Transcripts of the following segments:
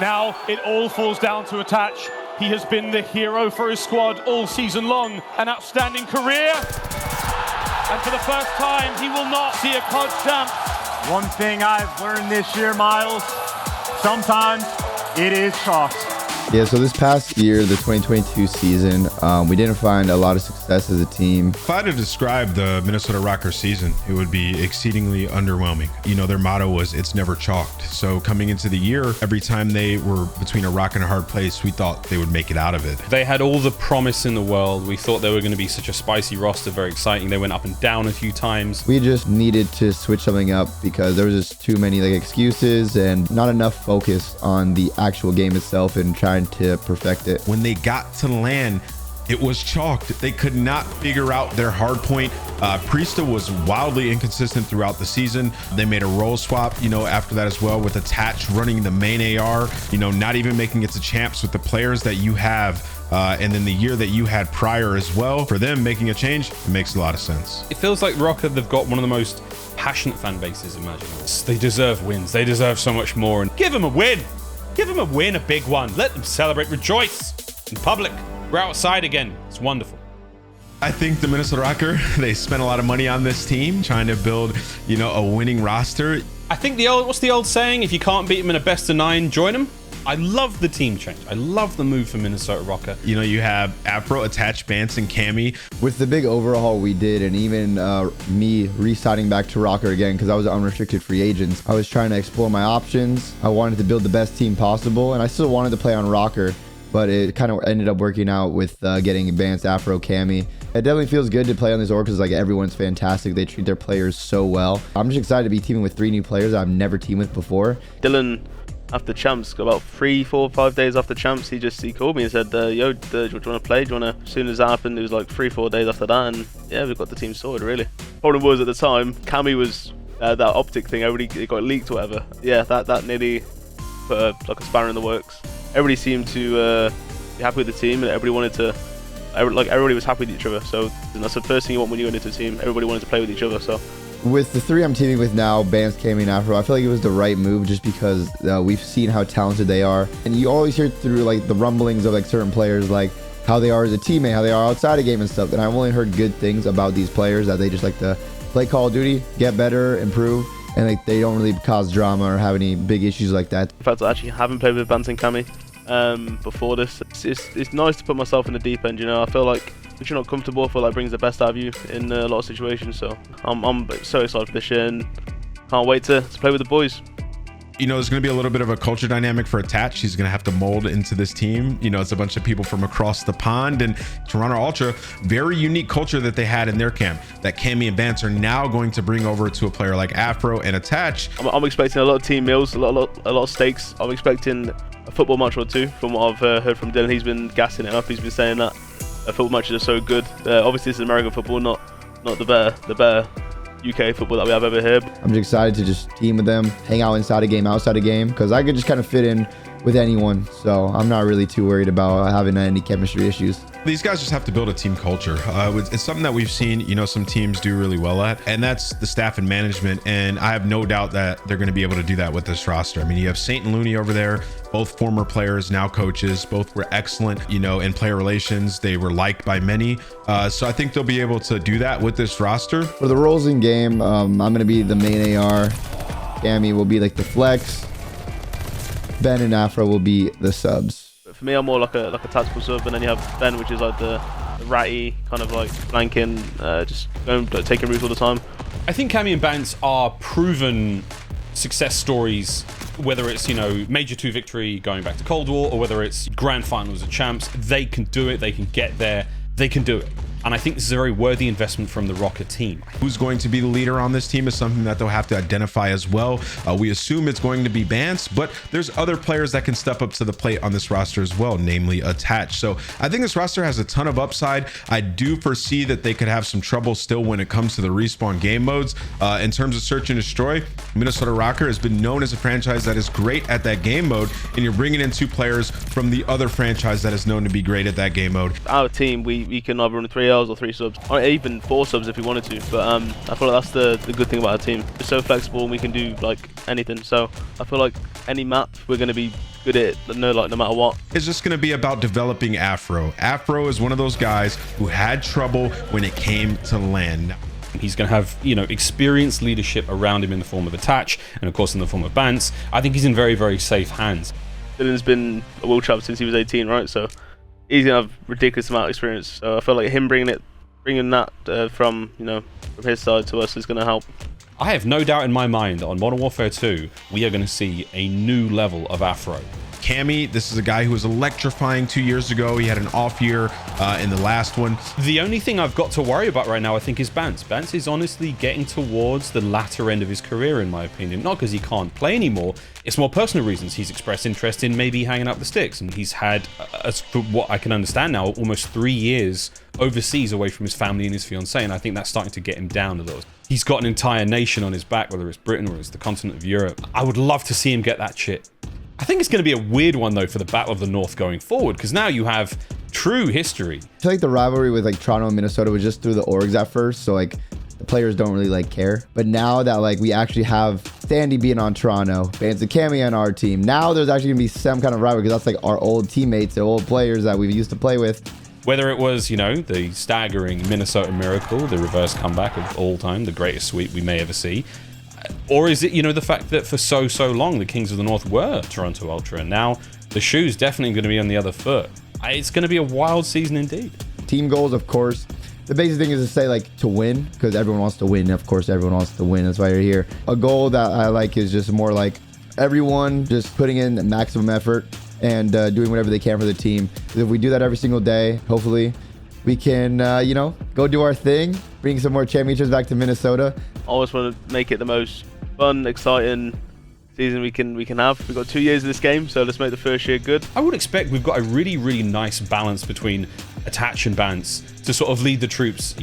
Now it all falls down to Attach. He has been the hero for his squad all season long. An outstanding career. And for the first time, he will not see a COD champ. One thing I've learned this year, Miles, sometimes it is chalk. Yeah, so this past year, the 2022 season, we didn't find a lot of success as a team. If I had to describe the Minnesota Rokkr season, it would be exceedingly underwhelming. You know, their motto was, it's never chalked. So coming into the year, every time they were between a rock and a hard place, we thought they would make it out of it. They had all the promise in the world. We thought they were going to be such a spicy roster, very exciting. They went up and down a few times. We just needed to switch something up because there was just too many excuses and not enough focus on the actual game itself and trying to perfect it. When they got to land, it was chalked. They could not figure out their hard point. Priesta was wildly inconsistent throughout the season. They made a role swap, you know, after that as well, with Attach running the main AR, you know, not even making it to champs with the players that you have. And then the year that you had prior as well, for them making a change, it makes a lot of sense. It feels like Rokkr, they've got one of the most passionate fan bases imaginable. They deserve wins. They deserve so much more. And give them a win. Give them a win, a big one. Let them celebrate, rejoice in public. We're outside again. It's wonderful. I think the Minnesota Rokkr, they spent a lot of money on this team trying to build, you know, a winning roster. I think what's the old saying? If you can't beat them in a best of 9, join them. I love the team change. I love the move for Minnesota Rokkr. You know, you have Afro, Attach, Bance, and Cammy. With the big overhaul we did, and even me re-signing back to Rokkr again because I was an unrestricted free agent, I was trying to explore my options. I wanted to build the best team possible, and I still wanted to play on Rokkr, but it kind of ended up working out with getting Bance, Afro, Cammy. It definitely feels good to play on this org because everyone's fantastic. They treat their players so well. I'm just excited to be teaming with 3 new players I've never teamed with before. Dillon, after champs, about 3, 4, 5 days after champs, he called me and said, yo, do you want to play? Do you want to? As soon as that happened, it was like 3, 4 days after that, and yeah, we've got the team sorted, really. Problem was, at the time, Cammy was that optic thing, everybody, it got leaked or whatever. Yeah, that nearly put like a spanner in the works. Everybody seemed to be happy with the team, and everybody was happy with each other. So that's the first thing you want when you go into a team. Everybody wanted to play with each other. So with the 3 I'm teaming with now, Bance, Cammy, and Afro, I feel like it was the right move just because we've seen how talented they are. And you always hear through the rumblings of certain players, how they are as a teammate, how they are outside of game and stuff. And I've only heard good things about these players, that they just like to play Call of Duty, get better, improve, and they don't really cause drama or have any big issues like that. In fact, I actually haven't played with Bance and Cammy before this. It's nice to put myself in the deep end, you know. I feel like if you're not comfortable, I feel like it brings the best out of you in a lot of situations. So I'm so excited for this year and can't wait to play with the boys. You know, there's going to be a little bit of a culture dynamic for Attach. He's going to have to mold into this team. You know, it's a bunch of people from across the pond, and Toronto Ultra, very unique culture that they had in their camp that Cammy and Bance are now going to bring over to a player like Afro and Attach. I'm expecting a lot of team meals, a lot of stakes. I'm expecting a football match or 2 from what I've heard from Dillon. He's been gassing it up. He's been saying that football matches are so good. Obviously, this is American football, not the better UK football that we have over here. I'm just excited to just team with them, hang out inside a game, outside a game, because I could just kind of fit in with anyone. So I'm not really too worried about having any chemistry issues. These guys just have to build a team culture. It's something that we've seen, you know, some teams do really well at, and that's the staff and management. And I have no doubt that they're going to be able to do that with this roster. I mean, you have Saint and Looney over there, both former players, now coaches. Both were excellent, you know, in player relations. They were liked by many. So I think they'll be able to do that with this roster. For the roles in game, I'm going to be the main AR. Cammy will be the flex. Ben and Afro will be the subs. For me, I'm more like a tactical sub, and then you have Ben, which is the ratty kind of flanking, just taking routes all the time. I think Cammy and Bance are proven success stories, whether it's, you know, Major 2 victory going back to Cold War, or whether it's grand finals of champs. They can do it. They can get there. They can do it. And I think this is a very worthy investment from the Rokkr team. Who's going to be the leader on this team is something that they'll have to identify as well. We assume it's going to be Bance, but there's other players that can step up to the plate on this roster as well, namely Attach. So I think this roster has a ton of upside. I do foresee that they could have some trouble still when it comes to the respawn game modes. In terms of search and destroy, Minnesota Rokkr has been known as a franchise that is great at that game mode, and you're bringing in 2 players from the other franchise that is known to be great at that game mode. Our team, we can either run 3 3 Ls or 3 subs, or even 4 subs if we wanted to. But I feel like that's the good thing about our team. We're so flexible and we can do like anything. So I feel like any map we're going to be good at it, no matter what. It's just going to be about developing Afro. Afro is one of those guys who had trouble when it came to land. He's going to have, you know, experienced leadership around him in the form of Attach and of course in the form of Bance. I think he's in very, very safe hands. Dillon's been a world champ since he was 18, right? So he's gonna have ridiculous amount of experience. So I feel like him bringing that from his side to us is gonna help. I have no doubt in my mind that on Modern Warfare 2, we are going to see a new level of Afro. Cammy, this is a guy who was electrifying 2 years ago. He had an off year in the last one. The only thing I've got to worry about right now, I think, is Bance. Bance is honestly getting towards the latter end of his career, in my opinion. Not because he can't play anymore. It's more personal reasons. He's expressed interest in maybe hanging up the sticks. And he's had, as for what I can understand now, almost 3 years overseas away from his family and his fiancée. And I think that's starting to get him down a little. He's got an entire nation on his back, whether it's Britain or it's the continent of Europe. I would love to see him get that shit. I think it's going to be a weird one, though, for the Battle of the North going forward, because now you have true history. I feel like the rivalry with like Toronto and Minnesota was just through the orgs at first, so like the players don't really like care. But now that like we actually have Sandy being on Toronto, Bance and Cammy on our team, now there's actually gonna be some kind of rivalry because that's like our old teammates, the old players that we used to play with. Whether it was, the staggering Minnesota Miracle, the reverse comeback of all time, the greatest sweep we may ever see, or is it, the fact that for so long the Kings of the North were Toronto Ultra, and now the shoe's definitely going to be on the other foot. It's going to be a wild season indeed. Team goals, of course. The basic thing is to say like to win, because everyone wants to win. Of course, everyone wants to win. That's why you're here. A goal that I like is just more like everyone just putting in the maximum effort and doing whatever they can for the team. If we do that every single day, hopefully we can, go do our thing, bring some more championships back to Minnesota. I always want to make it the most fun, exciting season we can have. We've got 2 years of this game, so let's make the first year good. I would expect we've got a really, really nice balance between Attach and Bance to sort of lead the troops,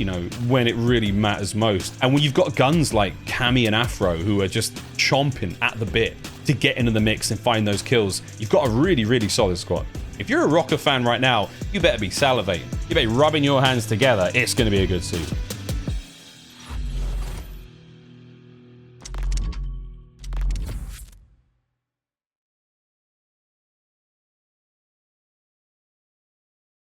when it really matters most. And when you've got guns like Cammy and Afro who are just chomping at the bit to get into the mix and find those kills, you've got a really, really solid squad. If you're a Rokkr fan right now, you better be salivating. You better be rubbing your hands together. It's going to be a good season.